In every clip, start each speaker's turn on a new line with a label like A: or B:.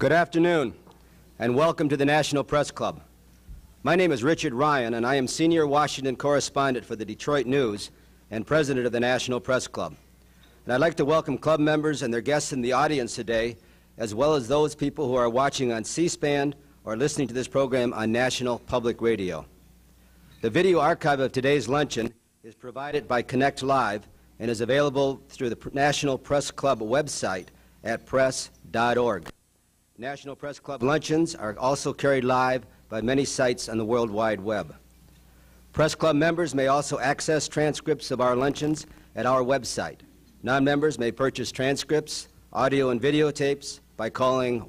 A: Good afternoon, and welcome to the National Press Club. My name is Richard Ryan, and I am Senior Washington Correspondent for the Detroit News and President of the National Press Club. And I'd like to welcome club members and their guests in the audience today, as well as those people who are watching on C-SPAN or listening to this program on National Public Radio. The video archive of today's luncheon is provided by Connect Live and is available through the National Press Club website at press.org. National Press Club luncheons are also carried live by many sites on the World Wide Web. Press Club members may also access transcripts of our luncheons at our website. Non-members may purchase transcripts, audio and videotapes by calling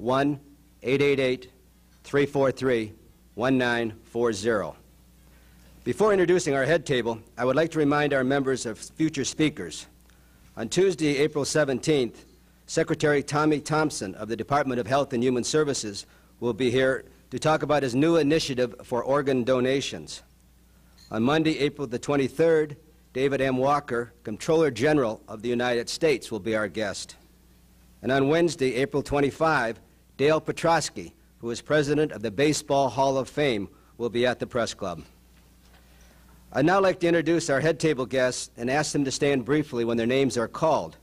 A: 1-888-343-1940. Before introducing our head table, I would like to remind our members of future speakers. On Tuesday, April 17th, Secretary Tommy Thompson of the Department of Health and Human Services will be here to talk about his new initiative for organ donations. On Monday, April the 23rd, David M. Walker, Comptroller General of the United States, will be our guest. And on Wednesday, April 25, Dale Petrosky, who is President of the Baseball Hall of Fame, will be at the Press Club. I'd now like to introduce our head table guests and ask them to stand briefly when their names are called.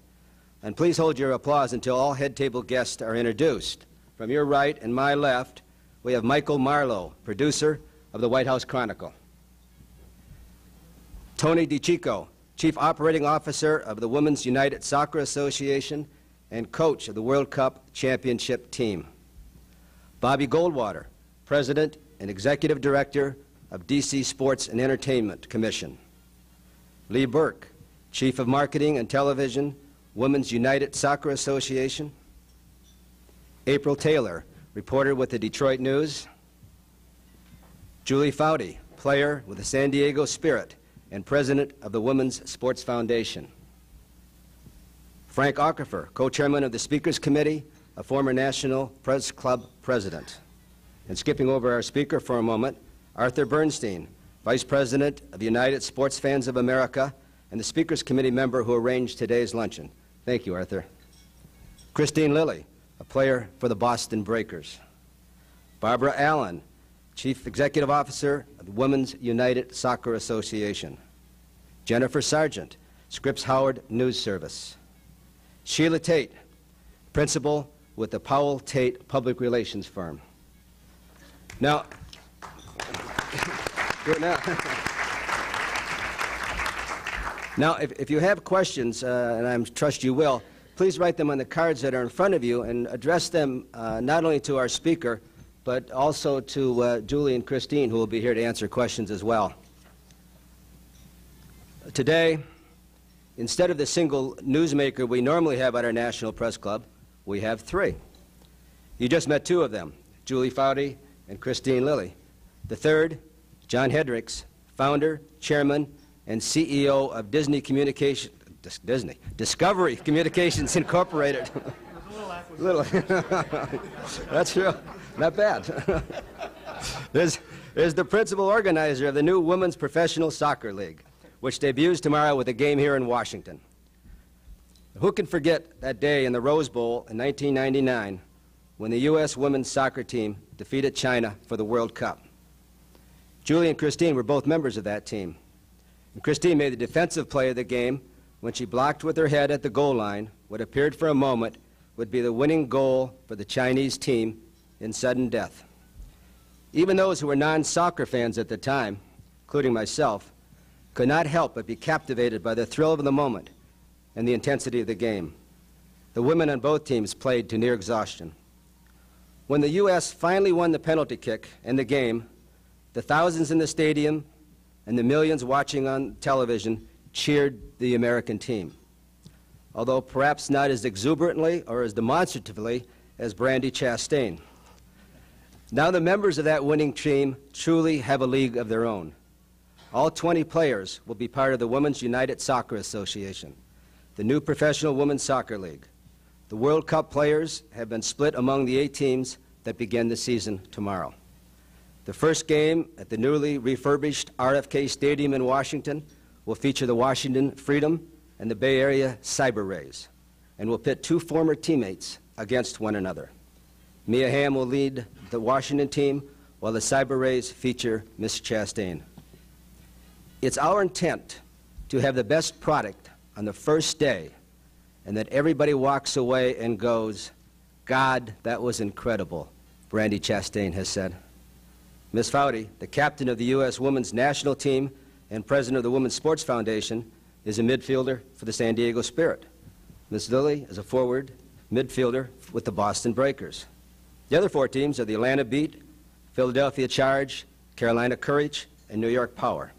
A: And please hold your applause until all head table guests are introduced. From your right and my left, we have Michael Marlowe, producer of the White House Chronicle. Tony DiCicco, Chief Operating Officer of the Women's United Soccer Association and coach of the World Cup Championship team. Bobby Goldwater, President and Executive Director of DC Sports and Entertainment Commission. Lee Burke, Chief of Marketing and Television, Women's United Soccer Association. April Taylor, reporter with the Detroit News. Julie Foudy, player with the San Diego Spirit and president of the Women's Sports Foundation. Frank Ockefer, co-chairman of the Speakers Committee, a former National Press Club president. And skipping over our speaker for a moment, Arthur Bernstein, vice president of United Sports Fans of America and the Speakers Committee member who arranged today's luncheon. Thank you, Arthur. Christine Lilly, a player for the Boston Breakers. Barbara Allen, Chief Executive Officer of the Women's United Soccer Association. Jennifer Sargent, Scripps Howard News Service. Sheila Tate, principal with the Powell Tate Public Relations Firm. Now, Now, if you have questions, and I trust you will, please write them on the cards that are in front of you and address them not only to our speaker, but also to Julie and Christine, who will be here to answer questions as well. Today, instead of the single newsmaker we normally have at our National Press Club, we have three. You just met two of them, Julie Foudy and Christine Lilly. The third, John Hendricks, founder, chairman, and CEO of Discovery Communications Incorporated. Little. That's true. Not bad. There's the principal organizer of the new Women's Professional Soccer League, which debuts tomorrow with a game here in Washington. Who can forget that day in the Rose Bowl in 1999 when the U.S. women's soccer team defeated China for the World Cup? Julie and Christine were both members of that team. And Christine made the defensive play of the game when she blocked with her head at the goal line what appeared for a moment would be the winning goal for the Chinese team in sudden death. Even those who were non-soccer fans at the time, including myself, could not help but be captivated by the thrill of the moment and the intensity of the game. The women on both teams played to near exhaustion. When the U.S. finally won the penalty kick and the game, the thousands in the stadium and the millions watching on television cheered the American team, although perhaps not as exuberantly or as demonstratively as Brandi Chastain. Now the members of that winning team truly have a league of their own. All 20 players will be part of the Women's United Soccer Association, the new professional women's soccer league. The World Cup players have been split among the 8 teams that begin the season tomorrow. The first game at the newly refurbished RFK Stadium in Washington will feature the Washington Freedom and the Bay Area Cyber Rays, and will pit 2 former teammates against one another. Mia Hamm will lead the Washington team, while the Cyber Rays feature Miss Chastain. It's our intent to have the best product on the first day, and that everybody walks away and goes, "God, that was incredible," Brandy Chastain has said. Ms. Foudy, the captain of the U.S. women's national team and president of the Women's Sports Foundation, is a midfielder for the San Diego Spirit. Ms. Lilly is a forward midfielder with the Boston Breakers. The other 4 teams are the Atlanta Beat, Philadelphia Charge, Carolina Courage, and New York Power.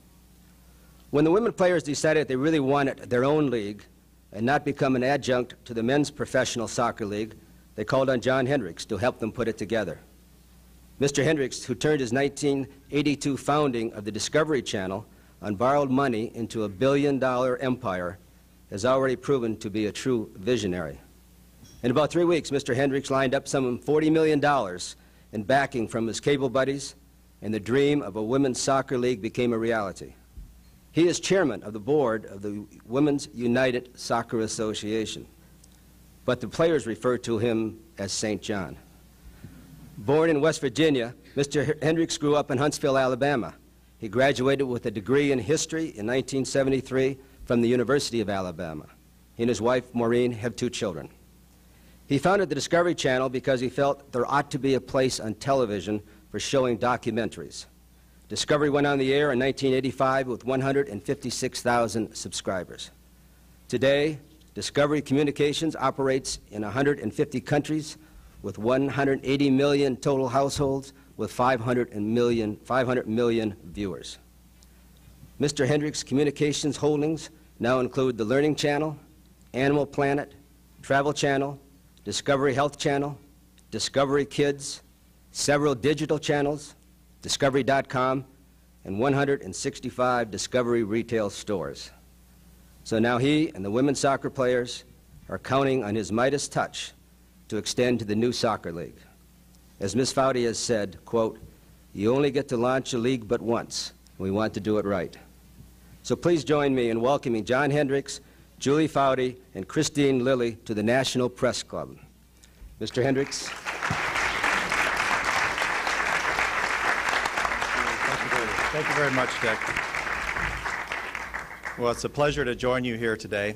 A: When the women players decided they really wanted their own league and not become an adjunct to the men's professional soccer league, they called on John Hendricks to help them put it together. Mr. Hendricks, who turned his 1982 founding of the Discovery Channel on borrowed money into a billion-dollar empire, has already proven to be a true visionary. In about 3 weeks, Mr. Hendricks lined up some $40 million in backing from his cable buddies, and the dream of a women's soccer league became a reality. He is chairman of the board of the Women's United Soccer Association, but the players refer to him as St. John. Born in West Virginia, Mr. Hendricks grew up in Huntsville, Alabama. He graduated with a degree in history in 1973 from the University of Alabama. He and his wife, Maureen, have 2 children. He founded the Discovery Channel because he felt there ought to be a place on television for showing documentaries. Discovery went on the air in 1985 with 156,000 subscribers. Today, Discovery Communications operates in 150 countries with 180 million total households with 500 million viewers. Mr. Hendricks' Communications holdings now include the Learning Channel, Animal Planet, Travel Channel, Discovery Health Channel, Discovery Kids, several digital channels, Discovery.com, and 165 Discovery retail stores. So now he and the women's soccer players are counting on his Midas touch to extend to the new soccer league. As Ms. Foudy has said, quote, "You only get to launch a league but once, and we want to do it right." So please join me in welcoming John Hendricks, Julie Foudy, and Christine Lilly to the National Press Club. Mr. Hendricks.
B: Thank you very much, Dick. Well, it's a pleasure to join you here today.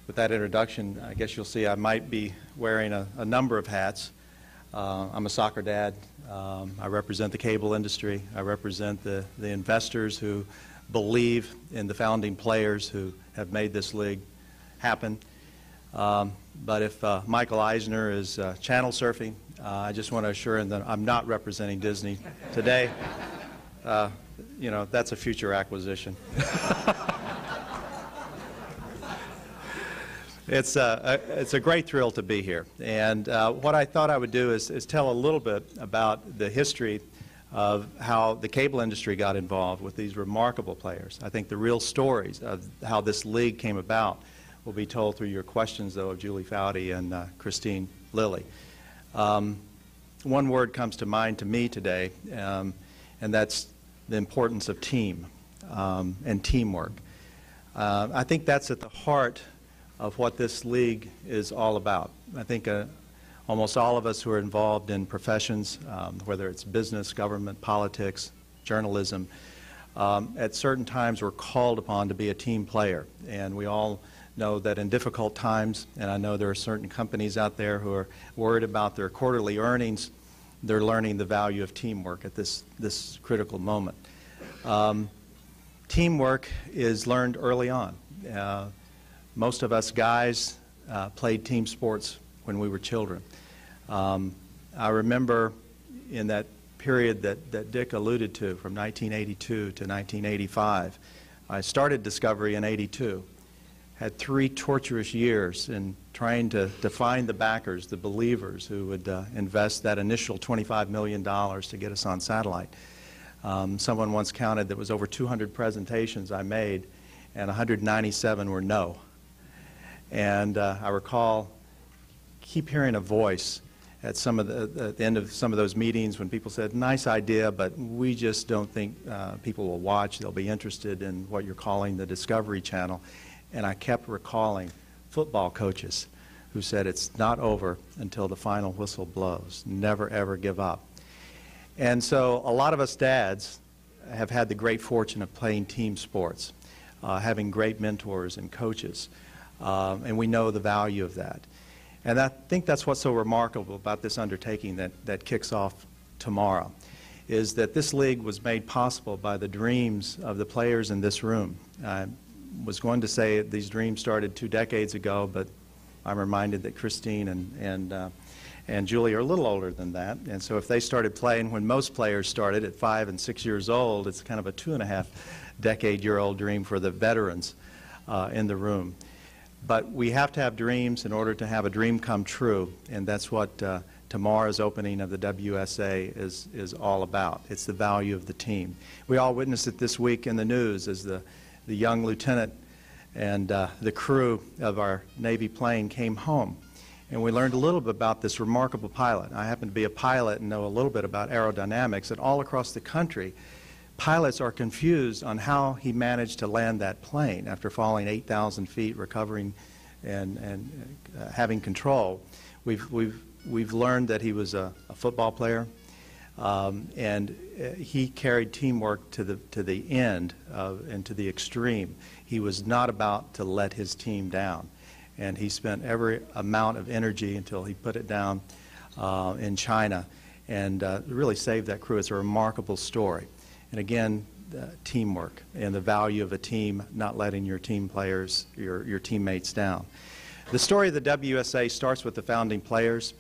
B: With that introduction, I guess you'll see I might be wearing a number of hats. I'm a soccer dad. I represent the cable industry. I represent the investors who believe in the founding players who have made this league happen. But if Michael Eisner is channel surfing, I just want to assure him that I'm not representing Disney today. You know, that's a future acquisition. It's a great thrill to be here. And what I thought I would do is tell a little bit about the history of how the cable industry got involved with these remarkable players. I think the real stories of how this league came about will be told through your questions, though, of Julie Foudy and Christine Lilly. One word comes to mind to me today, and that's the importance of team and teamwork. I think that's at the heart of what this league is all about. I think almost all of us who are involved in professions, whether it's business, government, politics, journalism, at certain times we're called upon to be a team player. And we all know that in difficult times, and I know there are certain companies out there who are worried about their quarterly earnings, they're learning the value of teamwork at this critical moment. Teamwork is learned early on. Most of us guys played team sports when we were children. I remember in that period that Dick alluded to, from 1982 to 1985, I started Discovery in '82. Had 3 torturous years in trying to find the backers, the believers who would invest that initial $25 million to get us on satellite. Someone once counted that was over 200 presentations I made, and 197 were no. And I recall keep hearing a voice at the end of some of those meetings when people said, "Nice idea, but we just don't think people will watch. They'll be interested in what you're calling the Discovery Channel." And I kept recalling football coaches who said it's not over until the final whistle blows. Never, ever give up. And so a lot of us dads have had the great fortune of playing team sports, having great mentors and coaches, and we know the value of that. And I think that's what's so remarkable about this undertaking that kicks off tomorrow, is that this league was made possible by the dreams of the players in this room. I was going to say these dreams started 2 decades ago, but I'm reminded that Christine and Julie are a little older than that, and so if they started playing when most players started at 5 and 6 years old, it's kind of a 2.5-decade-year-old dream for the veterans in the room. But we have to have dreams in order to have a dream come true, and that's what tomorrow's opening of the WSA is all about. It's the value of the team. We all witnessed it this week in the news as the young lieutenant and the crew of our Navy plane came home. And we learned a little bit about this remarkable pilot. I happen to be a pilot and know a little bit about aerodynamics, and all across the country, pilots are confused on how he managed to land that plane after falling 8,000 feet, recovering and having control. We've learned that he was a football player, and he carried teamwork to the end and to the extreme. He was not about to let his team down, and he spent every amount of energy until he put it down in China and really saved that crew. It's a remarkable story. And again, teamwork and the value of a team, not letting your team players, your teammates down. The story of the WSA starts with the founding players.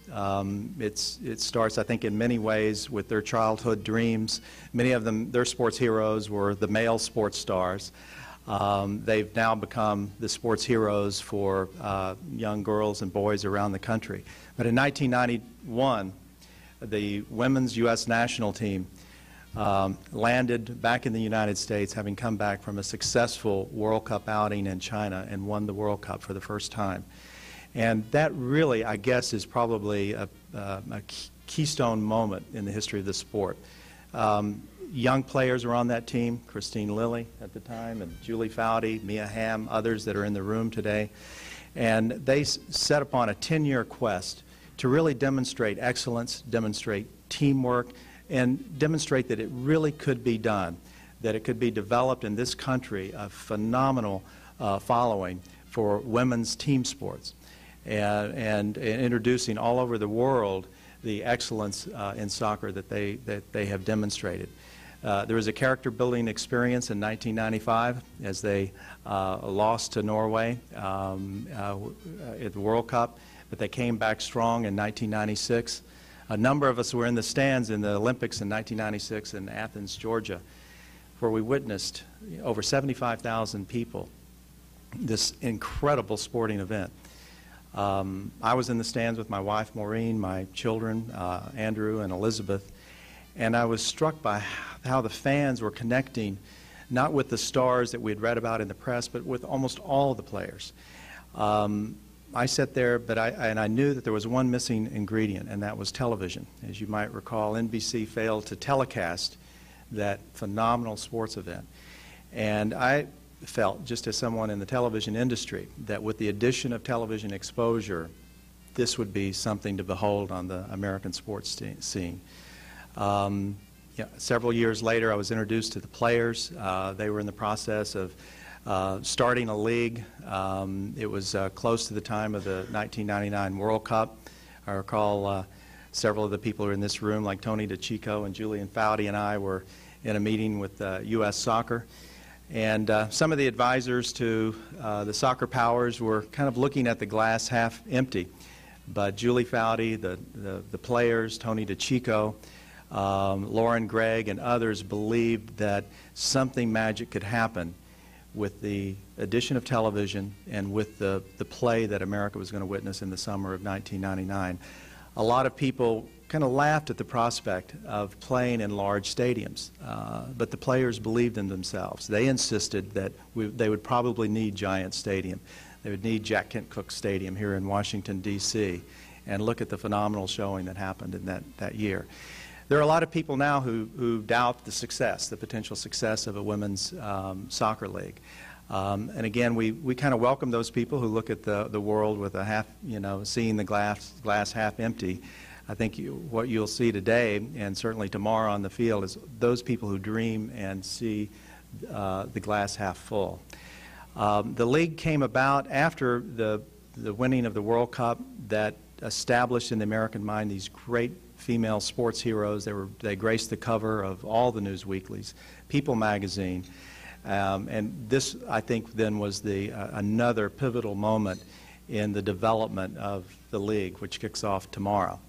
B: It starts, I think, in many ways with their childhood dreams. Many of them, their sports heroes were the male sports stars. They've now become the sports heroes for young girls and boys around the country. But in 1991, the women's U.S. national team landed back in the United States, having come back from a successful World Cup outing in China, and won the World Cup for the first time. And that really, I guess, is probably a keystone moment in the history of the sport. Young players were on that team, Christine Lilly at the time, and Julie Foudy, Mia Hamm, others that are in the room today. And they set upon a 10-year quest to really demonstrate excellence, demonstrate teamwork, and demonstrate that it really could be done, that it could be developed in this country, a phenomenal following for women's team sports, and introducing all over the world the excellence in soccer that they have demonstrated. There was a character-building experience in 1995 as they lost to Norway at the World Cup, but they came back strong in 1996. A number of us were in the stands in the Olympics in 1996 in Athens, Georgia, where we witnessed over 75,000 people, this incredible sporting event. I was in the stands with my wife, Maureen, my children, Andrew and Elizabeth, and I was struck by how the fans were connecting, not with the stars that we had read about in the press, but with almost all of the players. I sat there, but I knew that there was one missing ingredient, and that was television. As you might recall, NBC failed to telecast that phenomenal sports event. And I felt, just as someone in the television industry, that with the addition of television exposure, this would be something to behold on the American sports scene. Several years later, I was introduced to the players. They were in the process of starting a league. It was close to the time of the 1999 World Cup. I recall several of the people who are in this room, like Tony DeChico and Julian Foudy and I, were in a meeting with U.S. Soccer. And some of the advisors to the soccer powers were kind of looking at the glass half empty. But Julie Foudy, the players, Tony DeChico, Lauren Gregg, and others believed that something magic could happen with the addition of television and with the play that America was going to witness in the summer of 1999. A lot of people kind of laughed at the prospect of playing in large stadiums, but the players believed in themselves. They insisted that they would probably need Giant Stadium. They would need Jack Kent Cooke Stadium here in Washington, D.C., and look at the phenomenal showing that happened in that year. There are a lot of people now who doubt the potential success of a women's soccer league. And again, we kind of welcome those people who look at the world with a half, seeing the glass half empty. I think what you'll see today, and certainly tomorrow on the field, is those people who dream and see the glass half full. The league came about after the winning of the World Cup that established in the American mind these great female sports heroes. They graced the cover of all the news weeklies, People magazine, and this, I think, then was another pivotal moment in the development of the league, which kicks off tomorrow.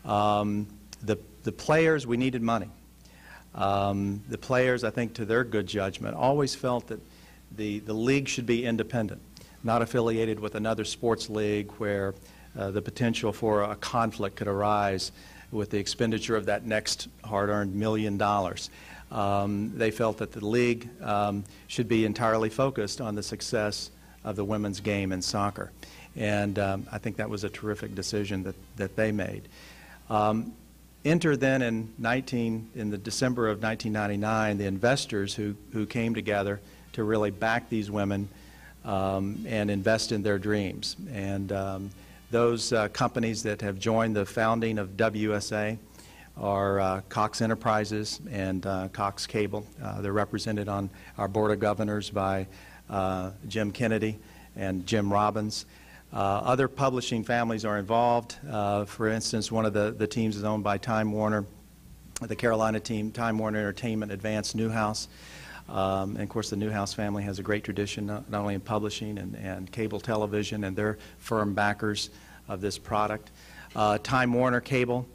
B: The players, we needed money. The players, I think, to their good judgment, always felt that the league should be independent, not affiliated with another sports league where the potential for a conflict could arise with the expenditure of that next hard-earned $1 million. They felt that the league should be entirely focused on the success of the women's game in soccer. And I think that was a terrific decision that they made. Enter then in the December of 1999, the investors who came together to really back these women and invest in their dreams. And those companies that have joined the founding of WUSA are Cox Enterprises and Cox Cable. They're represented on our Board of Governors by Jim Kennedy and Jim Robbins. Other publishing families are involved. For instance, one of the teams is owned by Time Warner, the Carolina team, Time Warner Entertainment, Advance Newhouse. And of course, the Newhouse family has a great tradition, not only in publishing and cable television, and they're firm backers of this product. Time Warner Cable,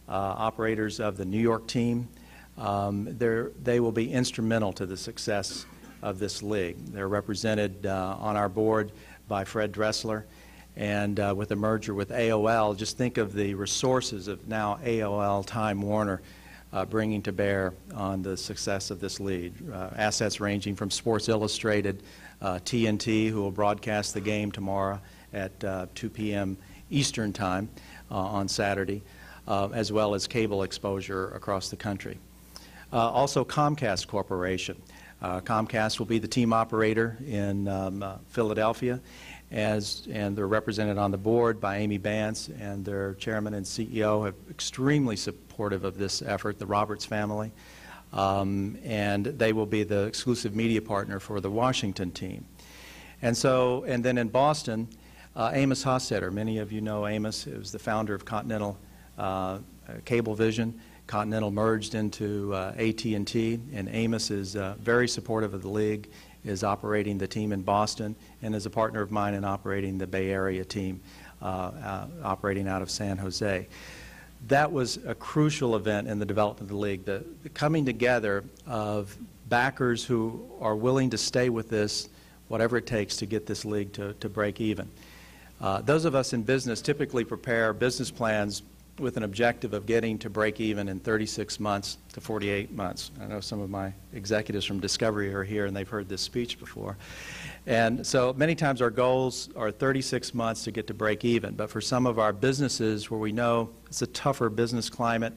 B: operators of the New York team, they will be instrumental to the success of this league. They're represented on our board by Fred Dressler, and with the merger with AOL, just think of the resources of now AOL, Time Warner, bringing to bear on the success of this league. Assets ranging from Sports Illustrated, TNT, who will broadcast the game tomorrow at 2 p.m. Eastern Time on Saturday, as well as cable exposure across the country. Also Comcast Corporation. Comcast will be the team operator in Philadelphia, and they're represented on the board by Amy Bance, and their chairman and CEO have extremely supportive of this effort, the Roberts family, and they will be the exclusive media partner for the Washington team. And then in Boston, Amos Hofstetter. Many of you know Amos. He was the founder of Continental Cablevision. Continental merged into AT&T, and Amos is very supportive of the league, is operating the team in Boston, and is a partner of mine in operating the Bay Area team, operating out of San Jose. That was a crucial event in the development of the league, the coming together of backers who are willing to stay with this, whatever it takes to get this league to break even. Those of us in business typically prepare business plans with an objective of getting to break even in 36 months to 48 months. I know some of my executives from Discovery are here, and they've heard this speech before. And so many times our goals are 36 months to get to break even. But for some of our businesses where we know it's a tougher business climate,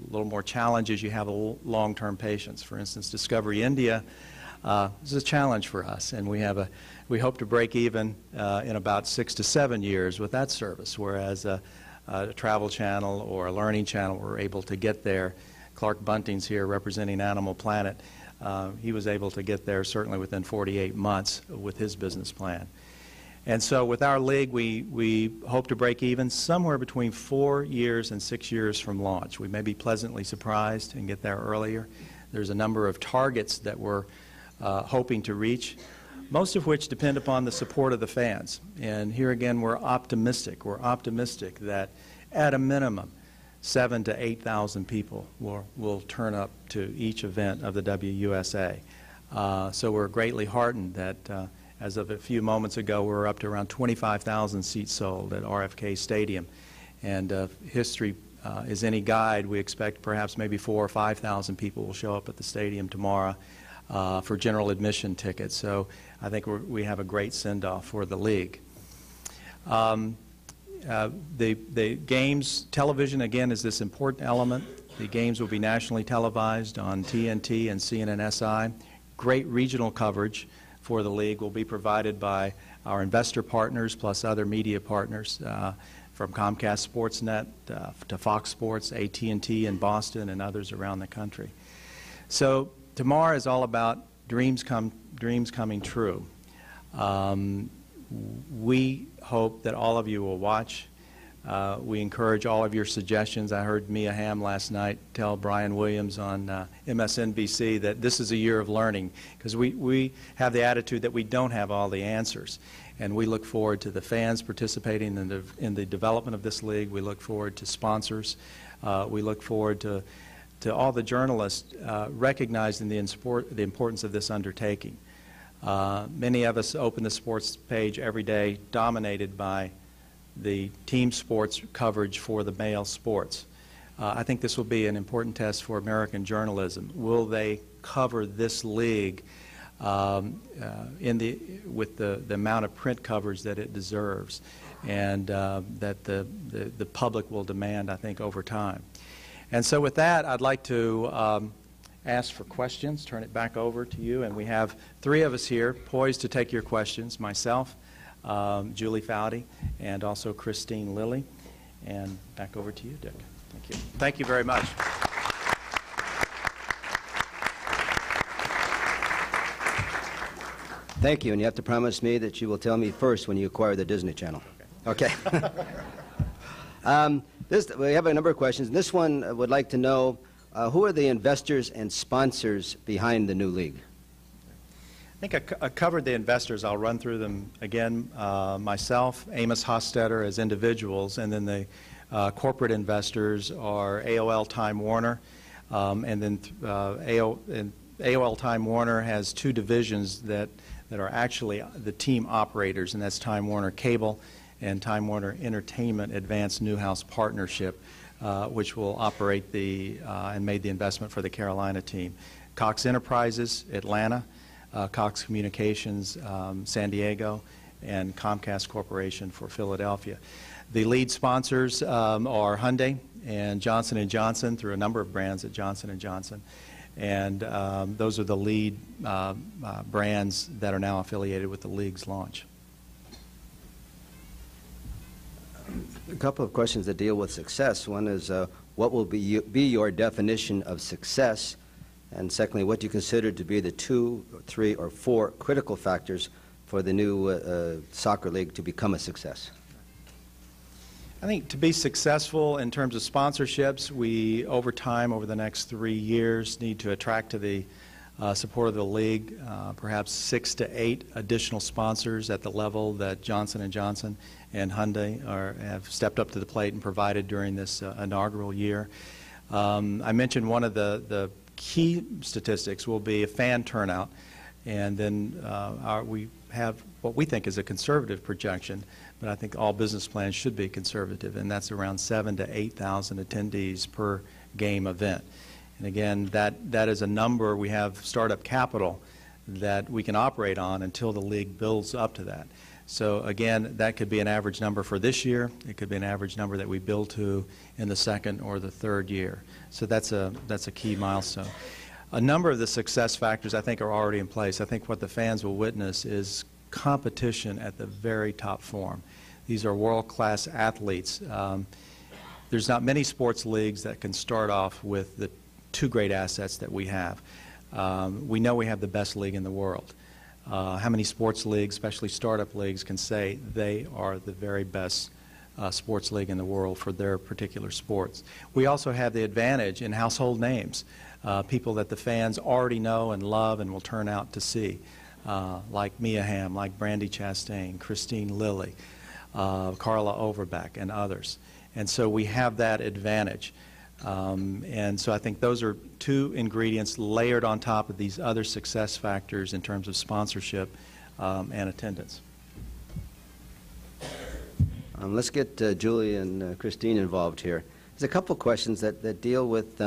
B: a little more challenges, you have a long-term patience. For instance, Discovery India is a challenge for us, and we hope to break even in about 6 to 7 years with that service, whereas a travel channel or a learning channel were able to get there. Clark Bunting's here representing Animal Planet. He was able to get there certainly within 48 months with his business plan. And so with our league, we hope to break even somewhere between 4 years and 6 years from launch. We may be pleasantly surprised and get there earlier. There's a number of targets that we're hoping to reach, most of which depend upon the support of the fans. And here again, we're optimistic. We're optimistic that at a minimum, 7,000 to 8,000 people will turn up to each event of the WUSA. So we're greatly heartened that as of a few moments ago, we're up to around 25,000 seats sold at RFK Stadium. And if history is any guide, we expect perhaps maybe 4,000 or 5,000 people will show up at the stadium tomorrow for general admission tickets. So I think we have a great send-off for the league. The games, television again is this important element. The games will be nationally televised on TNT and CNNSI. Great regional coverage for the league will be provided by our investor partners plus other media partners, from Comcast Sportsnet to Fox Sports, AT&T in Boston, and others around the country. So tomorrow is all about dreams coming true. We hope that all of you will watch. We encourage all of your suggestions. I heard Mia Hamm last night tell Brian Williams on MSNBC that this is a year of learning, because we have the attitude that we don't have all the answers. And we look forward to the fans participating in the development of this league. We look forward to sponsors. We look forward to all the journalists recognizing the importance of this undertaking. Many of us open the sports page every day dominated by the team sports coverage for the male sports. I think this will be an important test for American journalism. Will they cover this league with the amount of print coverage that it deserves, and that the public will demand, I think, over time. And so with that, I'd like to ask for questions, turn it back over to you, and we have three of us here poised to take your questions, myself, Julie Foudy, and also Christine Lilly. And back over to you, Dick. Thank you. Thank you very much.
A: Thank you, and you have to promise me that you will tell me first when you acquire the Disney Channel. Okay. We have a number of questions. This one would like to know, who are the investors and sponsors behind the new league?
B: I think I covered the investors. I'll run through them again. Myself, Amos Hofstetter as individuals, and then the corporate investors are AOL Time Warner, and then AOL Time Warner has two divisions that are actually the team operators, and that's Time Warner Cable and Time Warner Entertainment Advanced Newhouse Partnership, which will operate and made the investment for the Carolina team. Cox Enterprises, Atlanta, Cox Communications, San Diego, and Comcast Corporation for Philadelphia. The lead sponsors are Hyundai and Johnson & Johnson through a number of brands at Johnson & Johnson. And those are the lead brands that are now affiliated with the league's launch.
A: A couple of questions that deal with success. One is, what will be your definition of success? And secondly, what do you consider to be the 2, 3, or 4 critical factors for the new soccer league to become a success?
B: I think to be successful in terms of sponsorships, we, over time, over the next 3 years, need to attract to the support of the league perhaps 6 to 8 additional sponsors at the level that Johnson & Johnson and Hyundai have stepped up to the plate and provided during this inaugural year. I mentioned one of the key statistics will be a fan turnout, and then we have what we think is a conservative projection, but I think all business plans should be conservative, and that's around 7,000 to 8,000 attendees per game event. And again, that is a number. We have startup capital that we can operate on until the league builds up to that. So again, that could be an average number for this year. It could be an average number that we build to in the second or the third year. So that's a key milestone. A number of the success factors I think are already in place. I think what the fans will witness is competition at the very top form. These are world-class athletes. There's not many sports leagues that can start off with the 2 great assets that we have. We know we have the best league in the world. How many sports leagues, especially startup leagues, can say they are the very best sports league in the world for their particular sports? We also have the advantage in household names, people that the fans already know and love and will turn out to see, like Mia Hamm, like Brandi Chastain, Christine Lilly, Carla Overbeck, and others. And so we have that advantage. And so I think those are 2 ingredients layered on top of these other success factors in terms of sponsorship and attendance.
A: Let's get Julie and Christine involved here. There's a couple questions that deal with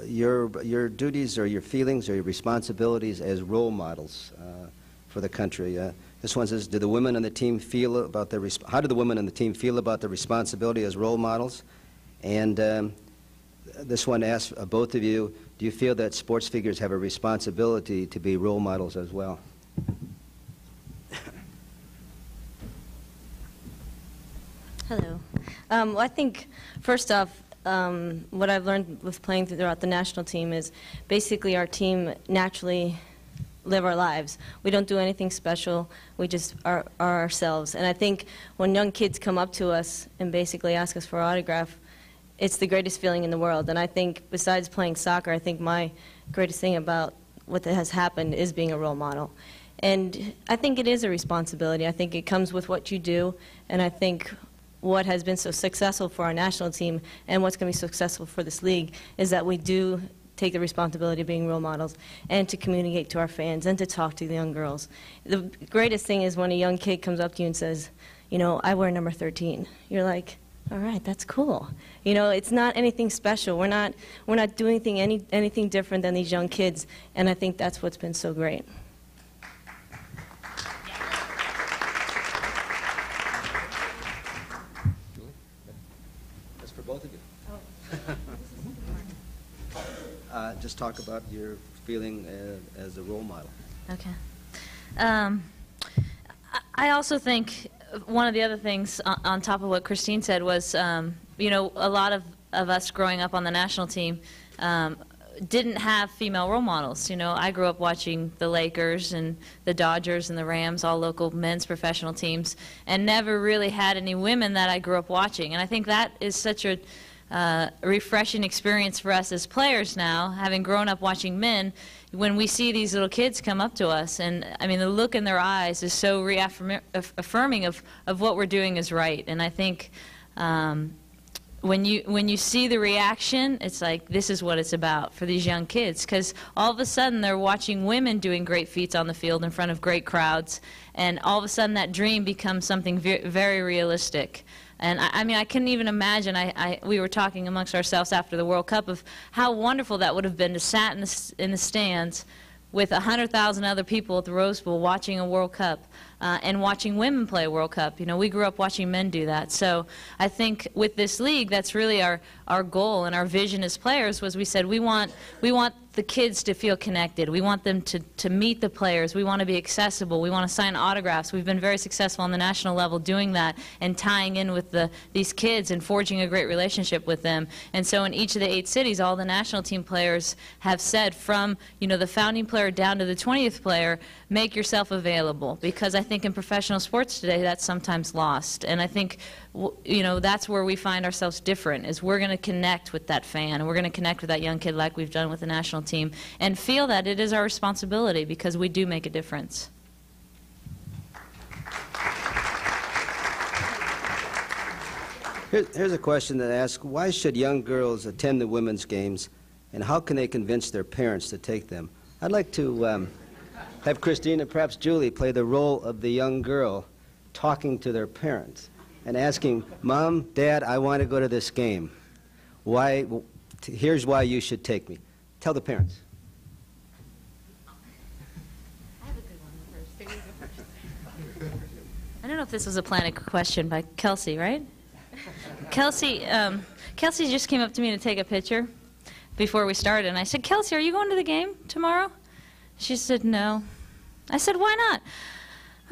A: your duties or your feelings or your responsibilities as role models for the country. This one says, how do the women on the team feel about their responsibility as role models? And this one asks both of you, do you feel that sports figures have a responsibility to be role models as well?
C: Hello. Well, I think, first off, what I've learned with playing throughout the national team is basically our team naturally live our lives. We don't do anything special. We just are ourselves. And I think when young kids come up to us and basically ask us for an autograph, it's the greatest feeling in the world. And I think besides playing soccer, I think my greatest thing about what has happened is being a role model. And I think it is a responsibility. I think it comes with what you do, and I think what has been so successful for our national team and what's going to be successful for this league is that we do take the responsibility of being role models and to communicate to our fans and to talk to the young girls. The greatest thing is when a young kid comes up to you and says, you know, I wear number 13. You're like, all right, that's cool. You know, it's not anything special. We're not doing anything different than these young kids, and I think that's what's been so great.
A: That's for both of you. Just talk about your feeling as a role model.
D: Okay. I also think one of the other things on top of what Christine said was, you know, a lot of us growing up on the national team didn't have female role models. You know, I grew up watching the Lakers and the Dodgers and the Rams, all local men's professional teams, and never really had any women that I grew up watching. And I think that is such a refreshing experience for us as players now, having grown up watching men, when we see these little kids come up to us. And I mean, the look in their eyes is so affirming of what we're doing is right. And I think when you see the reaction, it's like, this is what it's about for these young kids, because all of a sudden they're watching women doing great feats on the field in front of great crowds, and all of a sudden that dream becomes something very realistic. And I mean, I couldn't even imagine, we were talking amongst ourselves after the World Cup of how wonderful that would have been to sat in the stands with 100,000 other people at the Rose Bowl watching a World Cup and watching women play a World Cup. You know, we grew up watching men do that. So I think with this league, that's really our goal and our vision as players. Was we said we want the kids to feel connected. We want them to meet the players. We want to be accessible. We want to sign autographs. We've been very successful on the national level doing that and tying in with these kids and forging a great relationship with them. And so in each of the 8 cities, all the national team players have said, from, you know, the founding player down to the 20th player, make yourself available, because I think in professional sports today that's sometimes lost. And I think, you know, that's where we find ourselves different, is we're going to connect with that fan, and we're going to connect with that young kid like we've done with the national team, and feel that it is our responsibility, because we do make a difference.
A: Here's a question that asks, why should young girls attend the women's games, and how can they convince their parents to take them? I'd like to have Christine and perhaps Julie play the role of the young girl talking to their parents and asking, Mom, Dad, I want to go to this game. Why? Here's why you should take me. Tell the parents.
D: I have a good one first. I don't know if this was a planned question by Kelsey, right? Kelsey just came up to me to take a picture before we started, and I said, Kelsey, are you going to the game tomorrow? She said, no. I said, why not?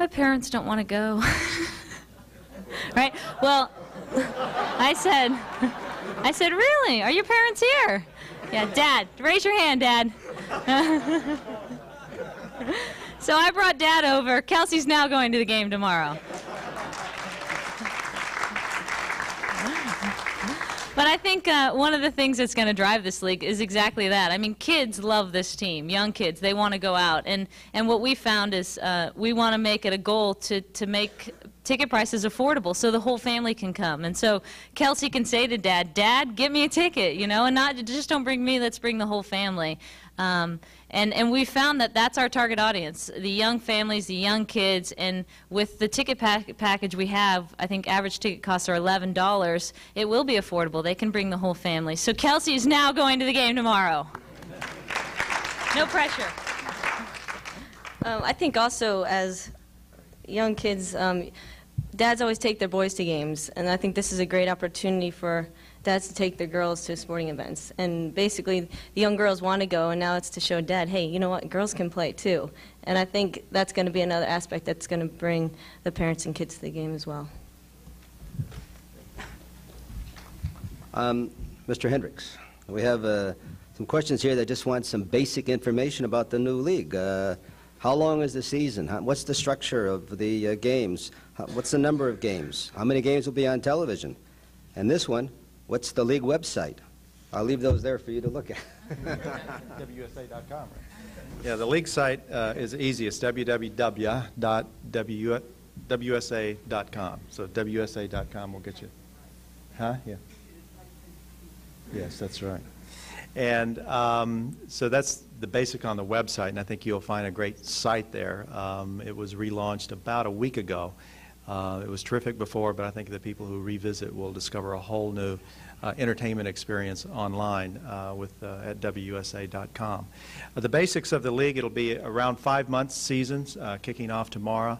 D: My parents don't want to go. Right? Well, I said, really? Are your parents here? Yeah, Dad. Raise your hand, Dad. So I brought Dad over. Kelsey's now going to the game tomorrow. But I think one of the things that's going to drive this league is exactly that. I mean, kids love this team, young kids. They want to go out. And what we found is we want to make it a goal to make ticket prices affordable so the whole family can come. And so Kelsey can say to Dad, Dad, get me a ticket, you know, and not just don't bring me, let's bring the whole family. And we found that that's our target audience, the young families, the young kids, and with the ticket package we have, I think average ticket costs are $11. It will be affordable. They can bring the whole family. So Kelsey is now going to the game tomorrow. No pressure.
C: I think also as young kids, dads always take their boys to games, and I think this is a great opportunity for dads to take their girls to sporting events. And basically, the young girls want to go, and now it's to show Dad, hey, you know what, girls can play too. And I think that's going to be another aspect that's going to bring the parents and kids to the game as well.
A: Mr. Hendricks, we have some questions here that just want some basic information about the new league. How long is the season? What's the structure of the games? What's the number of games? How many games will be on television? And this one, what's the league website? I'll leave those there for you to look at.
B: WSA.com, right? Yeah, the league site is easy. It's www.wsa.com. So WSA.com will get you. Huh? Yeah. Yes, that's right. And so that's the basic on the website, and I think you'll find a great site there. It was relaunched about a week ago. It was terrific before, but I think the people who revisit will discover a whole new entertainment experience online at WSA.com. The basics of the league, it'll be around 5-month seasons, kicking off tomorrow.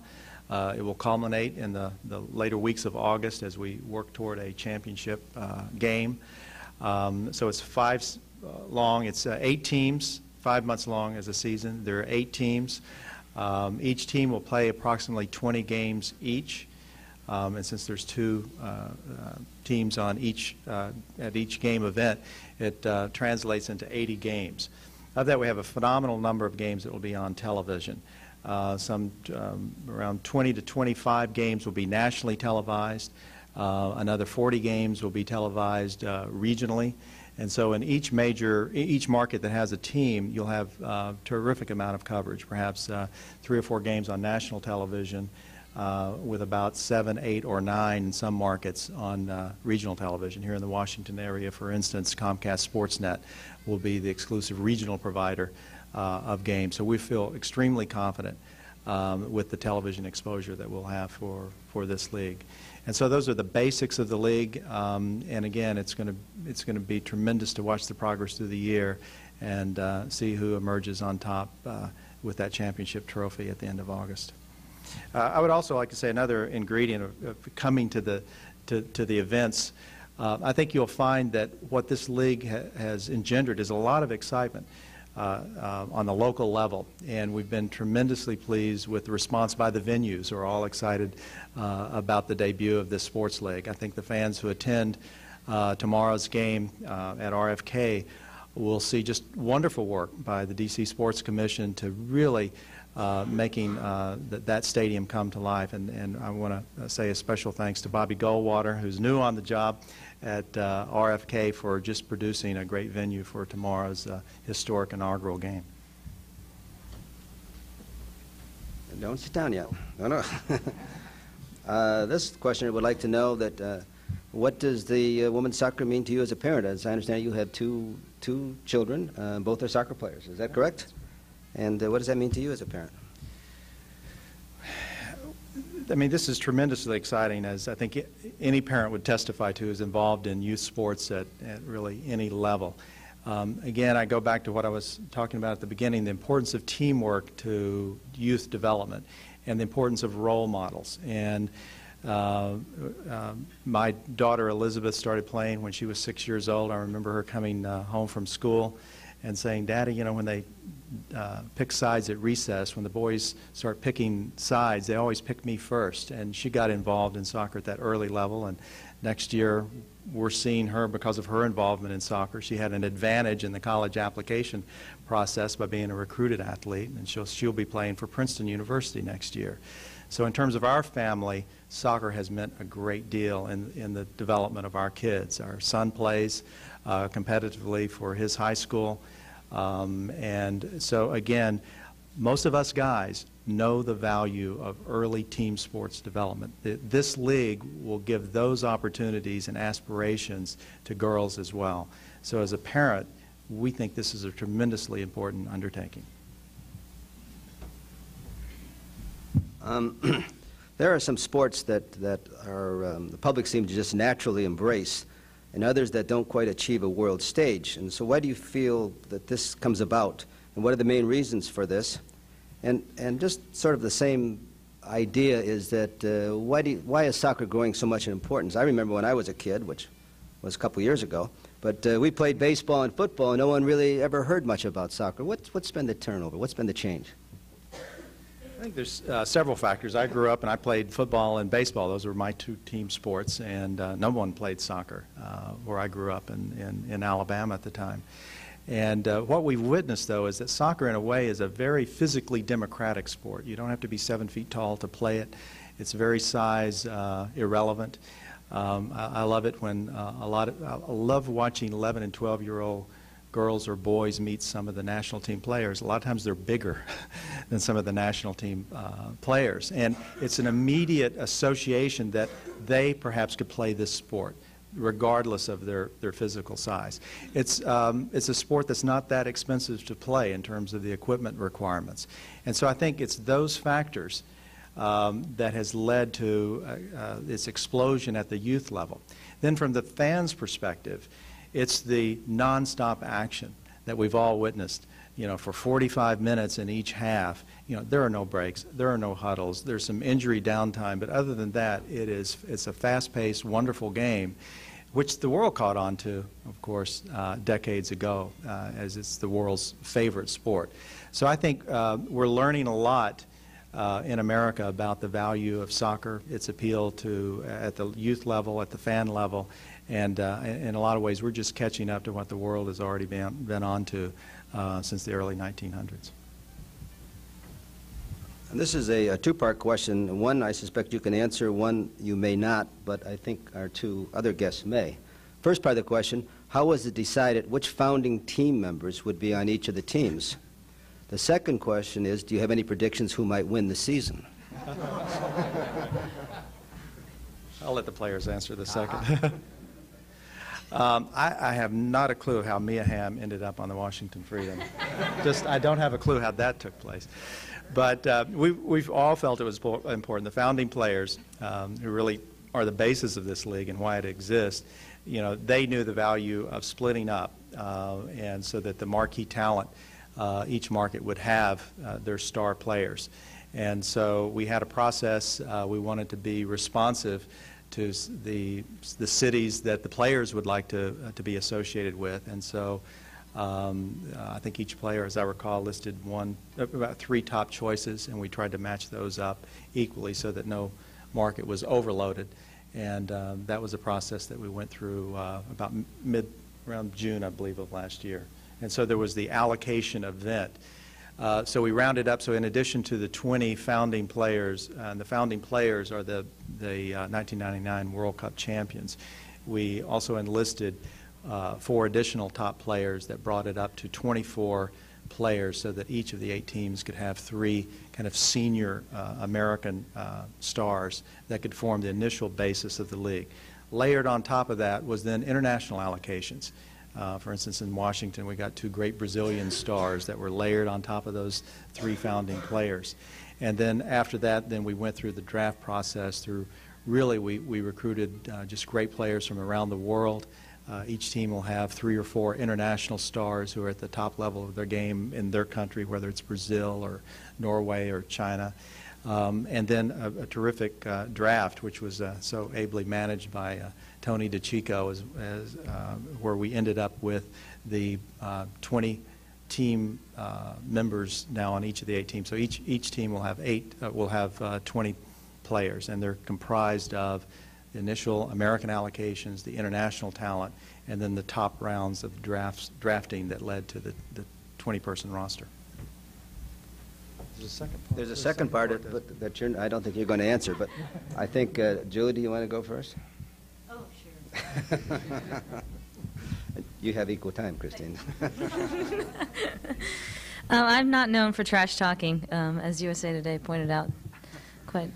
B: It will culminate in the later weeks of August as we work toward a championship game. So it's long. It's 8 teams, 5 months long as a season. There are 8 teams. Each team will play approximately 20 games each. And since there's 2 teams on at each game event, it translates into 80 games. Of that, we have a phenomenal number of games that will be on television. Around 20 to 25 games will be nationally televised. Another 40 games will be televised regionally. And so in each market that has a team, you'll have a terrific amount of coverage, perhaps 3 or 4 games on national television, with about 7, 8, or 9 in some markets on regional television. Here in the Washington area, for instance, Comcast Sportsnet will be the exclusive regional provider of games. So we feel extremely confident with the television exposure that we'll have for this league. And so those are the basics of the league. And again, it's going to be tremendous to watch the progress through the year and see who emerges on top with that championship trophy at the end of August. I would also like to say another ingredient of coming to the events. I think you'll find that what this league has engendered is a lot of excitement on the local level, and we've been tremendously pleased with the response by the venues who are all excited about the debut of this sports league. I think the fans who attend tomorrow's game at RFK will see just wonderful work by the DC Sports Commission to really making that stadium come to life. And I want to say a special thanks to Bobby Goldwater, who's new on the job at RFK, for just producing a great venue for tomorrow's historic inaugural game.
A: Don't sit down yet. No. This questioner would like to know that what does the women's soccer mean to you as a parent? As I understand, you have two children. Both are soccer players. Is that correct? And what does that mean to you as a parent?
B: I mean, this is tremendously exciting, as I think any parent would testify to who's involved in youth sports at really any level. Again, I go back to what I was talking about at the beginning, the importance of teamwork to youth development and the importance of role models. And my daughter Elizabeth started playing when she was 6 years old. I remember her coming home from school and saying, "Daddy, you know, when they pick sides at recess, when the boys start picking sides, they always pick me first." And she got involved in soccer at that early level, and next year we're seeing her, because of her involvement in soccer, she had an advantage in the college application process by being a recruited athlete, and she'll be playing for Princeton University next year. So in terms of our family, soccer has meant a great deal in the development of our kids. Our son plays competitively for his high school. And so again, most of us guys know the value of early team sports development. This league will give those opportunities and aspirations to girls as well. So as a parent, we think this is a tremendously important undertaking.
A: There are some sports that are, the public seems to just naturally embrace, and others that don't quite achieve a world stage. And so why do you feel that this comes about? And what are the main reasons for this? And just sort of the same idea is that why is soccer growing so much in importance? I remember when I was a kid, which was a couple years ago, but we played baseball and football, and no one really ever heard much about soccer. What's been the turnover? What's been the change?
B: think there's several factors. I grew up and I played football and baseball. Those were my two team sports, and no one played soccer where I grew up in Alabama at the time. And what we've witnessed, though, is that soccer, in a way, is a very physically democratic sport. You don't have to be 7 feet tall to play it. It's very size irrelevant. I love it when I love watching 11 and 12-year-old girls or boys meet some of the national team players. A lot of times they're bigger than some of the national team players. And it's an immediate association that they perhaps could play this sport, regardless of their physical size. It's a sport that's not that expensive to play in terms of the equipment requirements. And so I think it's those factors that has led to its explosion at the youth level. Then from the fans' perspective, it's the nonstop action that we've all witnessed. You know, for 45 minutes in each half, you know, there are no breaks, there are no huddles, there's some injury downtime, but other than that, it's a fast-paced, wonderful game, which the world caught on to, of course, decades ago, as it's the world's favorite sport. So I think we're learning a lot in America about the value of soccer, its appeal to at the youth level, at the fan level, and in a lot of ways we're just catching up to what the world has already been on to since the early 1900s.
A: And this is a two-part question. One I suspect you can answer, one you may not, but I think our two other guests may. First part of the question, how was it decided which founding team members would be on each of the teams? The second question is, do you have any predictions who might win the season?
B: I'll let the players answer the second. I have not a clue how Mia Hamm ended up on the Washington Freedom. I don't have a clue how that took place. But we've all felt it was important. The founding players, who really are the basis of this league and why it exists, you know, they knew the value of splitting up, and so that the marquee talent, each market would have their star players. And so we had a process. We wanted to be responsive to the cities that the players would like to be associated with. And so I think each player, as I recall, listed about 3 top choices, and we tried to match those up equally so that no market was overloaded. And that was a process that we went through about around June, I believe, of last year. And so there was the allocation event. So we rounded up. So in addition to the 20 founding players, and the founding players are the 1999 World Cup champions, we also enlisted 4 additional top players that brought it up to 24 players, so that each of the 8 teams could have 3 kind of senior American stars that could form the initial basis of the league. Layered on top of that was then international allocations. For instance, in Washington, we got 2 great Brazilian stars that were layered on top of those 3 founding players. And then after that, then we went through the draft process through, really, we recruited just great players from around the world. Each team will have 3 or 4 international stars who are at the top level of their game in their country, whether it's Brazil or Norway or China. And then a terrific draft, which was so ably managed by Tony DeCicco, where we ended up with the 20 team members now on each of the 8 teams. So each team will have 20 players, and they're comprised of the initial American allocations, the international talent, and then the top rounds of drafting that led to the 20-person roster.
A: There's a second part that I don't think you're going to answer, but I think, Julie, do you want to go first?
C: Oh, sure.
A: You have equal time, Christine.
D: I'm not known for trash talking, as USA Today pointed out quite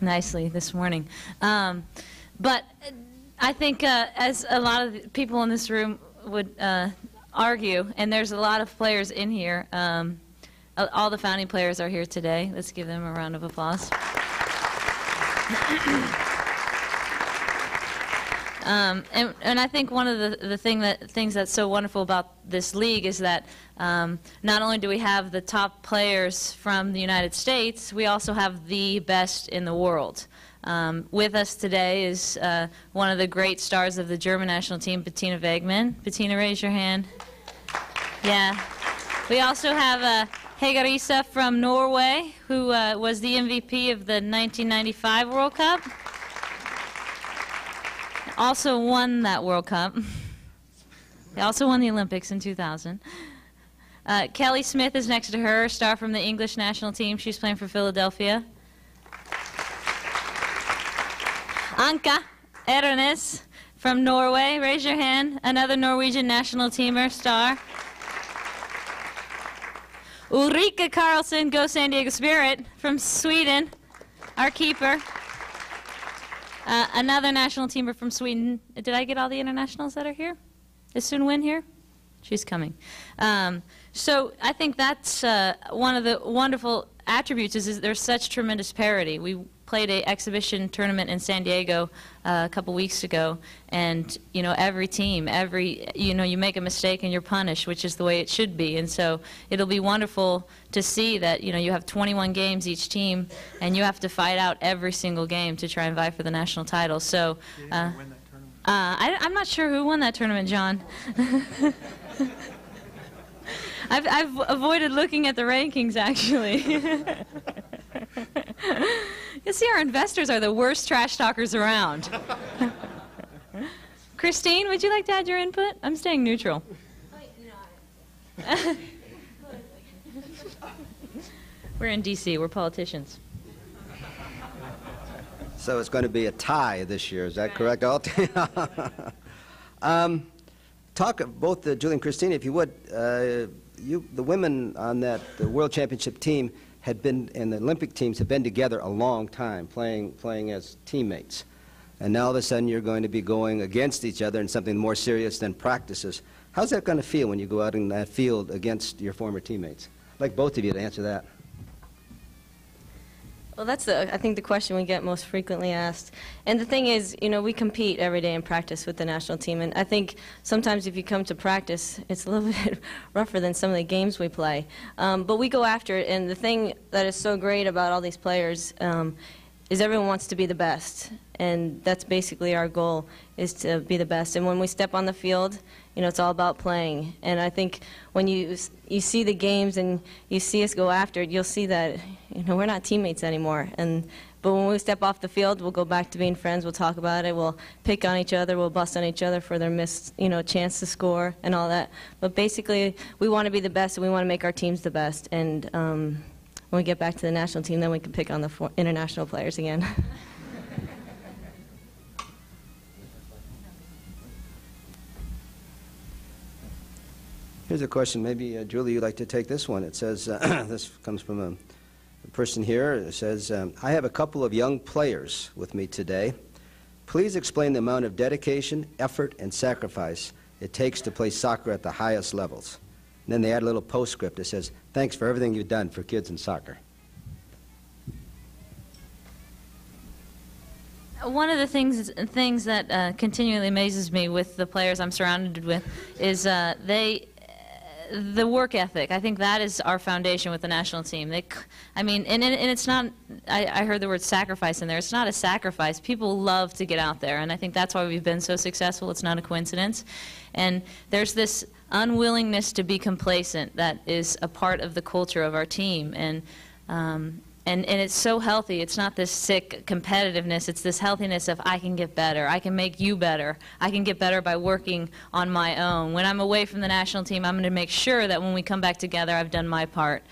D: nicely this morning. But I think, as a lot of the people in this room would argue, and there's a lot of players in here, all the founding players are here today. Let's give them a round of applause. And I think one of the things that's so wonderful about this league is that not only do we have the top players from the United States, we also have the best in the world. With us today is one of the great stars of the German national team, Bettina Wegmann. Bettina, raise your hand. Yeah. We also have Hegarisa from Norway, who was the MVP of the 1995 World Cup. Also won that World Cup. They also won the Olympics in 2000. Kelly Smith is next to her, star from the English national team. She's playing for Philadelphia. Anka Erenes from Norway. Raise your hand. Another Norwegian national teamer, star. Ulrika Karlsson, Go San Diego Spirit, from Sweden, our keeper. Another national teamer from Sweden. Did I get all the internationals that are here? Is Sun Win here? She's coming. So I think that's one of the wonderful attributes is there's such tremendous parity. We played an exhibition tournament in San Diego a couple weeks ago, and every team, you make a mistake and you're punished, which is the way it should be. And so it'll be wonderful to see that you have 21 games each team, and you have to fight out every single game to try and vie for the national title. So I'm not sure who won that tournament, John. I've avoided looking at the rankings, actually. You see, our investors are the worst trash talkers around. Christine, would you like to add your input? I'm staying neutral. We're in D.C. We're politicians.
A: So it's going to be a tie this year. Is that correct? Talk both Julie and Christine, if you would. The women on the World Championship team had been, and the Olympic teams have been together a long time, playing as teammates. And now all of a sudden you're going to be going against each other in something more serious than practices. How's that going to feel when you go out in that field against your former teammates? I'd like both of you to answer that.
C: Well, that's I think the question we get most frequently asked. And the thing is, we compete every day in practice with the national team. And I think sometimes if you come to practice, it's a little bit rougher than some of the games we play. But we go after it. And the thing that is so great about all these players is everyone wants to be the best. And that's basically our goal, is to be the best. And when we step on the field, it's all about playing. And I think when you see the games and you see us go after it, you'll see that we're not teammates anymore. But when we step off the field, we'll go back to being friends. We'll talk about it. We'll pick on each other. We'll bust on each other for their missed chance to score and all that. But basically, we want to be the best, and we want to make our teams the best. And when we get back to the national team, then we can pick on the international players again.
A: Here's a question. Maybe, Julie, you'd like to take this one. It says, this comes from a person here. It says, I have a couple of young players with me today. Please explain the amount of dedication, effort, and sacrifice it takes to play soccer at the highest levels. And then they add a little postscript that says, thanks for everything you've done for kids in soccer.
D: One of the things that continually amazes me with the players I'm surrounded with is the work ethic. I think that is our foundation with the national team. And it's not, I heard the word sacrifice in there. It's not a sacrifice. People love to get out there, and I think that's why we've been so successful. It's not a coincidence. And there's this unwillingness to be complacent that is a part of the culture of our team. And it's so healthy. It's not this sick competitiveness. It's this healthiness of I can get better. I can make you better. I can get better by working on my own. When I'm away from the national team, I'm going to make sure that when we come back together, I've done my part.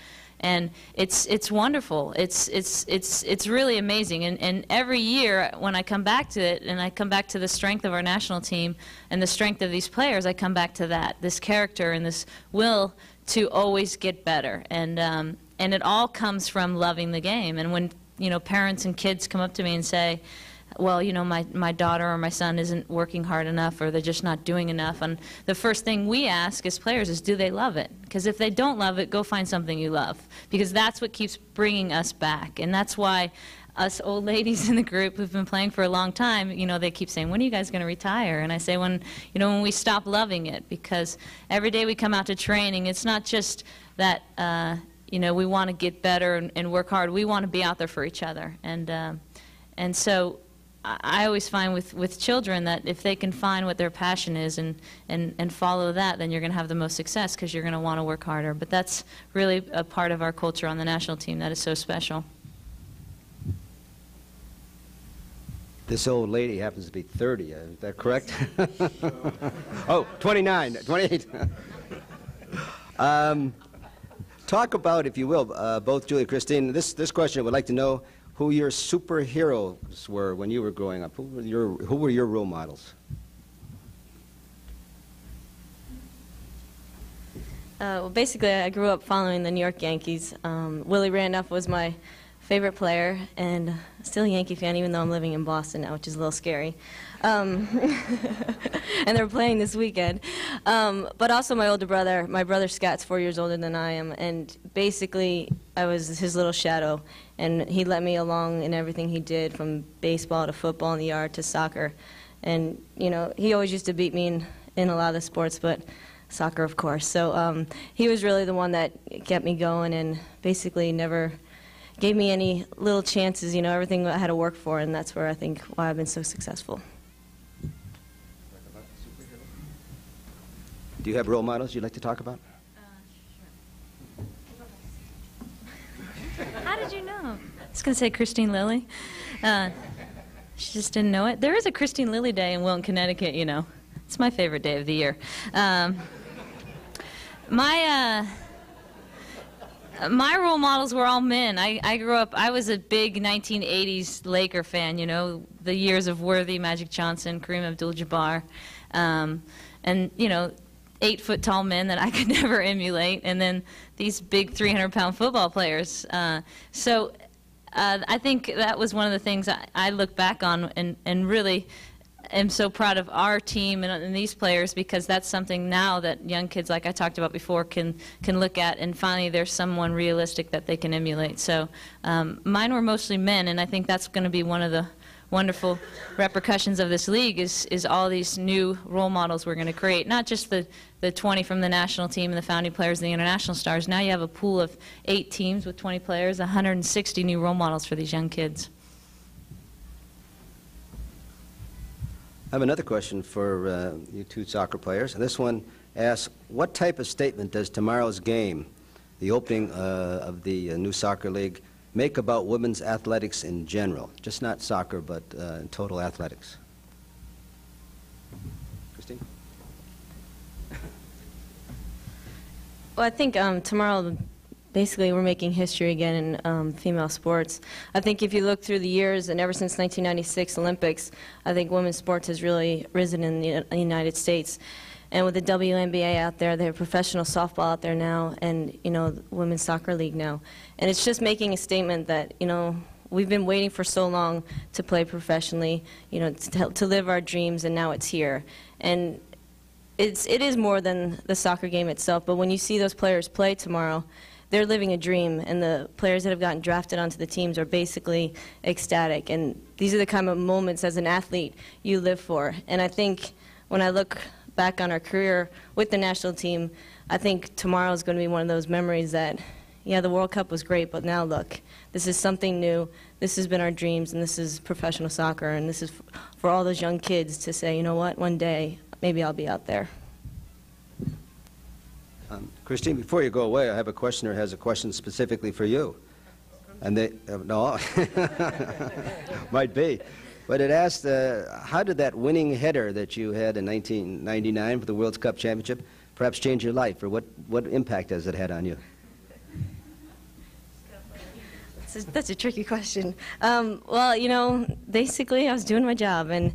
D: And it's wonderful. It's really amazing. And every year when I come back to it, and I come back to the strength of our national team and the strength of these players, I come back to that, this character and this will to always get better. And it all comes from loving the game. And when parents and kids come up to me and say, well, my daughter or my son isn't working hard enough, or they're just not doing enough, and the first thing we ask as players is, do they love it? Because if they don't love it, go find something you love, because that's what keeps bringing us back. And that's why us old ladies in the group who've been playing for a long time, they keep saying, when are you guys going to retire? And I say, when we stop loving it, because every day we come out to training, it's not just that we want to get better and work hard. We want to be out there for each other. And so I always find with children that if they can find what their passion is and follow that, then you're going to have the most success because you're going to want to work harder. But that's really a part of our culture on the national team that is so special.
A: This old lady happens to be 30, is that correct? Oh, 29, 28. Talk about, if you will, both Julie and Christine, this question I would like to know who your superheroes were when you were growing up. Who were your role models?
C: Well, basically, I grew up following the New York Yankees. Willie Randolph was my favorite player, and still a Yankee fan, even though I'm living in Boston now, which is a little scary. And they're playing this weekend. But also my older brother. My brother Scott's 4 years older than I am, and basically I was his little shadow, and he led me along in everything he did, from baseball to football in the yard to soccer. And you know, he always used to beat me in a lot of the sports, but soccer, of course. So he was really the one that kept me going, and basically never gave me any little chances. You know, everything I had to work for, and that's where I think why I've been so successful.
A: Do you have role models you'd like to talk about?
D: Sure. How did you know? I was going to say Christine Lilly. She just didn't know it. There is a Christine Lilly Day in Wilton, Connecticut, you know. It's my favorite day of the year. My role models were all men. I grew up, I was a big 1980s Laker fan, you know, the years of Worthy, Magic Johnson, Kareem Abdul-Jabbar, and, you know, 8-foot-tall men that I could never emulate, and then these big 300-pound football players. So I think that was one of the things I look back on and really am so proud of our team and these players, because that's something now that young kids, like I talked about before, can look at, and finally there's someone realistic that they can emulate. So mine were mostly men, and I think that's going to be one of the wonderful repercussions of this league is all these new role models we're going to create. Not just the 20 from the national team and the founding players and the international stars. Now you have a pool of 8 teams with 20 players, 160 new role models for these young kids.
A: I have another question for you two soccer players. And this one asks, what type of statement does tomorrow's game, the opening of the new soccer league, make about women's athletics in general? Just not soccer, but total athletics. Christine?
C: Well, I think tomorrow, basically, we're making history again in female sports. I think if you look through the years, and ever since 1996 Olympics, I think women's sports has really risen in the United States. And with the WNBA out there, they have professional softball out there now, and, you know, the Women's Soccer League now. And it's just making a statement that, you know, we've been waiting for so long to play professionally, you know, to live our dreams, and now it's here. And it is more than the soccer game itself, but when you see those players play tomorrow, they're living a dream, and the players that have gotten drafted onto the teams are basically ecstatic. And these are the kind of moments as an athlete you live for. And I think when I look back on our career with the national team, I think tomorrow is going to be one of those memories that, yeah, the World Cup was great, but now look, this is something new. This has been our dreams, and this is professional soccer, and this is for all those young kids to say, you know what, one day maybe I'll be out there.
A: Christine, before you go away, I have a questioner who has a question specifically for you. And they, no, might be. But it asked, how did that winning header that you had in 1999 for the World Cup Championship perhaps change your life, or what impact has it had on you?
C: That's a tricky question. Well, you know, basically I was doing my job, and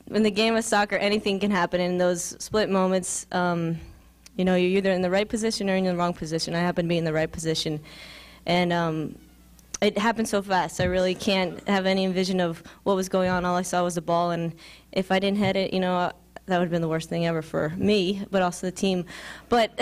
C: in the game of soccer, anything can happen. In those split moments, you know, you're either in the right position or in the wrong position. I happened to be in the right position. And it happened so fast. I really can't have any vision of what was going on. All I saw was the ball, and if I didn't hit it, you know, that would have been the worst thing ever for me, but also the team. But,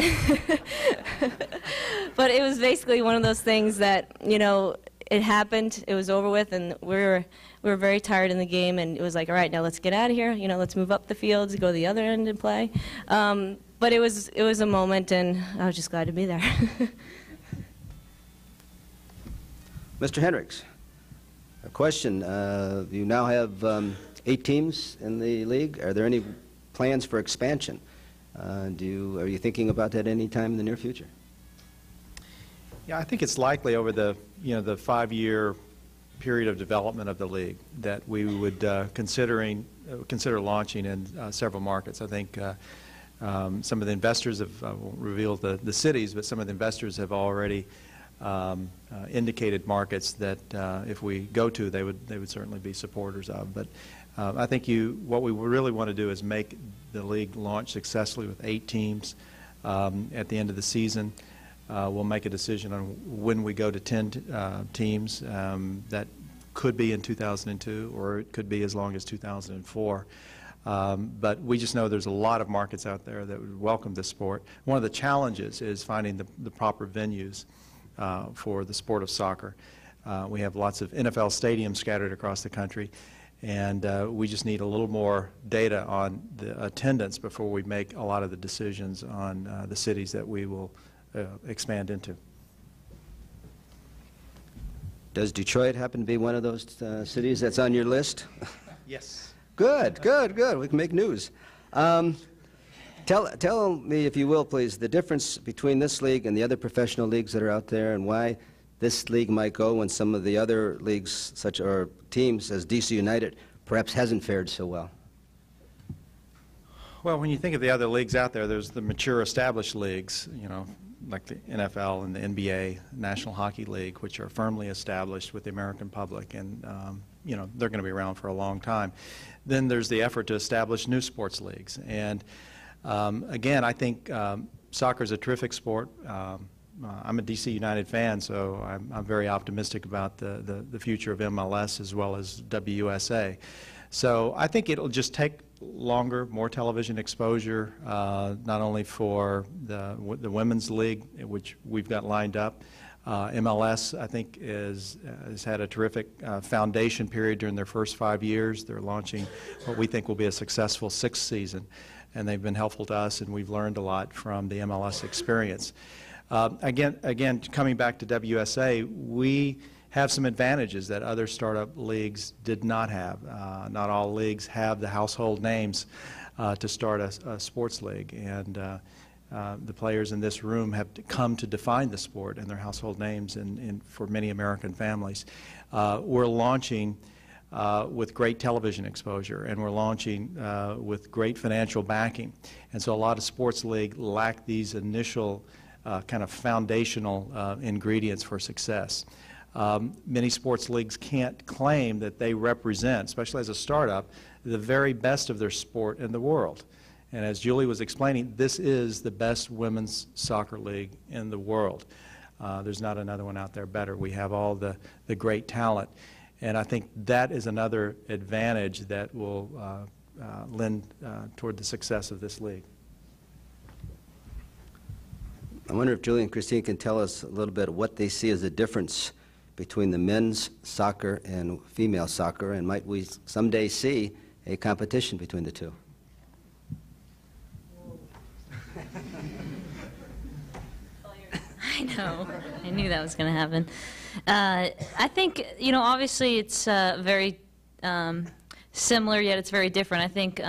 C: but it was basically one of those things that, you know, it happened, it was over with, and we were very tired in the game, and it was like, all right, now let's get out of here. You know, let's move up the field, go to the other end and play. But it was a moment, and I was just glad to be there.
A: Mr. Hendricks, A question, you now have 8 teams in the league. Are there any plans for expansion? Are you thinking about that any time in the near future?
B: Yeah, I think it's likely over the 5-year period of development of the league that we would consider launching in several markets. I think some of the investors have won't reveal the cities, but some of the investors have already indicated markets that if we go to, they would certainly be supporters of. But I think what we really want to do is make the league launch successfully with 8 teams at the end of the season. We'll make a decision on when we go to 10 teams. That could be in 2002, or it could be as long as 2004. But we just know there's a lot of markets out there that would welcome this sport. One of the challenges is finding the proper venues for the sport of soccer. We have lots of NFL stadiums scattered across the country, and we just need a little more data on the attendance before we make a lot of the decisions on the cities that we will expand into.
A: Does Detroit happen to be one of those cities that's on your list?
B: Yes.
A: Good, good, good. We can make news. Tell me, if you will, please, the difference between this league and the other professional leagues that are out there, and why this league might go when some of the other leagues, or teams, as DC United, perhaps hasn't fared so well.
B: Well, when you think of the other leagues out there, there's the mature, established leagues, like the NFL and the NBA, National Hockey League, which are firmly established with the American public, and they're going to be around for a long time. Then there's the effort to establish new sports leagues, and again, I think soccer is a terrific sport. I'm a DC United fan, so I'm very optimistic about the future of MLS as well as WUSA. So I think it'll just take longer, more television exposure, not only for the women's league, which we've got lined up. MLS, I think, has had a terrific foundation period during their first 5 years. They're launching what we think will be a successful 6th season, and they've been helpful to us, and we've learned a lot from the MLS experience. Again, coming back to WSA, we have some advantages that other startup leagues did not have. Not all leagues have the household names to start a sports league, and the players in this room have come to define the sport and their household names for many American families. We're launching with great television exposure, and we're launching with great financial backing. And so a lot of sports leagues lack these initial kind of foundational ingredients for success. Many sports leagues can't claim that they represent, especially as a startup, the very best of their sport in the world. And as Julie was explaining, this is the best women's soccer league in the world. There's not another one out there better. We have all the great talent. And I think that is another advantage that will lend toward the success of this league.
A: I wonder if Julie and Christine can tell us a little bit of what they see as the difference between the men's soccer and female soccer, and might we someday see a competition between the two?
D: I know. I knew that was going to happen. I think, obviously it's very similar, yet it's very different. I think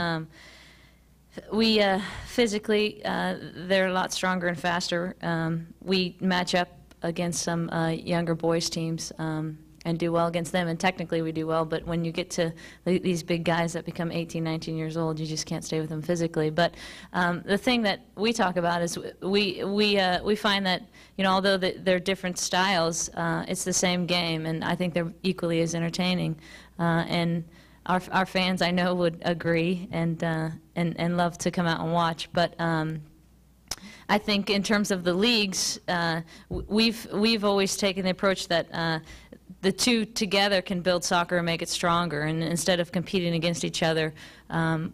D: we physically, they're a lot stronger and faster. We match up against some younger boys teams and do well against them, and technically we do well, but when you get to these big guys that become 18, 19 years old, you just can't stay with them physically. But the thing that we talk about is we find that, although they're different styles, it's the same game, and I think they're equally as entertaining. And our fans, I know, would agree and love to come out and watch. But I think in terms of the leagues, we've always taken the approach that the two together can build soccer and make it stronger. And instead of competing against each other,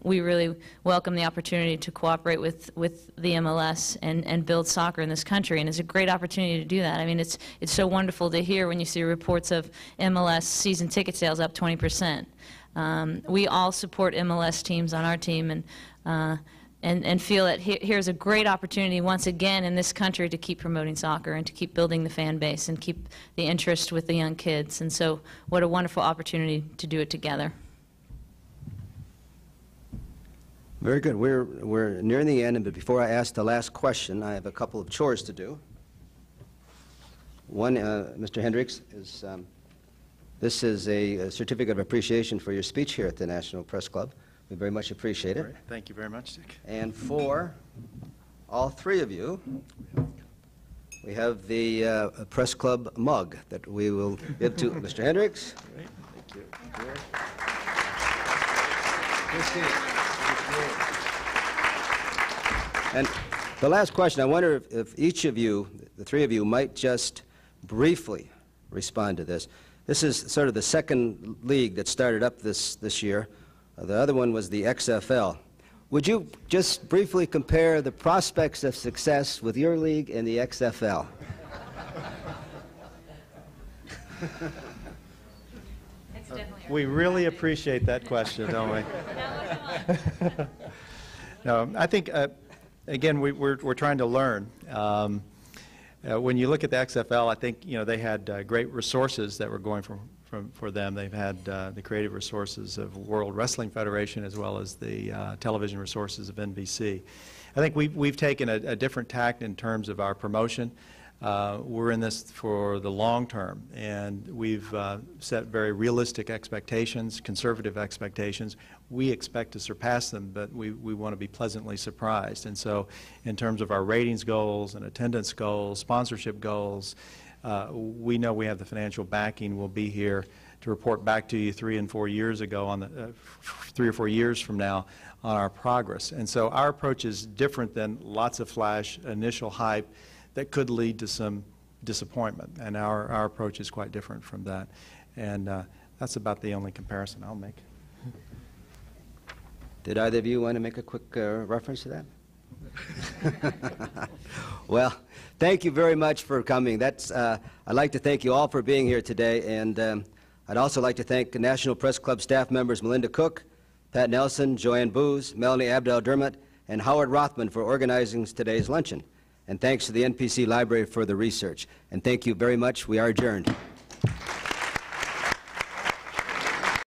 D: we really welcome the opportunity to cooperate with the MLS and build soccer in this country. And it's a great opportunity to do that. I mean, it's so wonderful to hear when you see reports of MLS season ticket sales up 20%. We all support MLS teams on our team, and and feel that here's a great opportunity once again in this country to keep promoting soccer and to keep building the fan base and keep the interest with the young kids. And so what a wonderful opportunity to do it together.
A: Very good. We're nearing the end, but before I ask the last question, I have a couple of chores to do. One, Mr. Hendricks, is this is a certificate of appreciation for your speech here at the National Press Club. We very much appreciate it.
B: Great. Thank you very much, Dick.
A: And for all three of you, we have the Press Club mug that we will give to Mr. Hendricks.
B: Great. Thank you.
A: And the last question, I wonder if each of you, the three of you, might just briefly respond to this. This is sort of the second league that started up this year. The other one was the XFL. Would you just briefly compare the prospects of success with your league and the XFL?
B: We really appreciate that question, don't we? No, I think, again, we're trying to learn. When you look at the XFL, I think they had great resources that were going for them. They've had the creative resources of World Wrestling Federation as well as the television resources of NBC. I think we've taken a different tack in terms of our promotion. We're in this for the long term, and we've set very realistic expectations, conservative expectations. We expect to surpass them, but we want to be pleasantly surprised. And so in terms of our ratings goals and attendance goals, sponsorship goals, we know we have the financial backing. We'll be here to report back to you 3 and 4 years ago, on the 3 or 4 years from now, on our progress. And so our approach is different than lots of flash initial hype that could lead to some disappointment. And our approach is quite different from that. And that's about the only comparison I'll make.
A: Did either of you want to make a quick reference to that? Well, thank you very much for coming. I'd like to thank you all for being here today, and I'd also like to thank the National Press Club staff members Melinda Cook, Pat Nelson, Joanne Booz, Melanie Abdel-Dermot, and Howard Rothman for organizing today's luncheon. And thanks to the NPC Library for the research. And thank you very much. We are adjourned.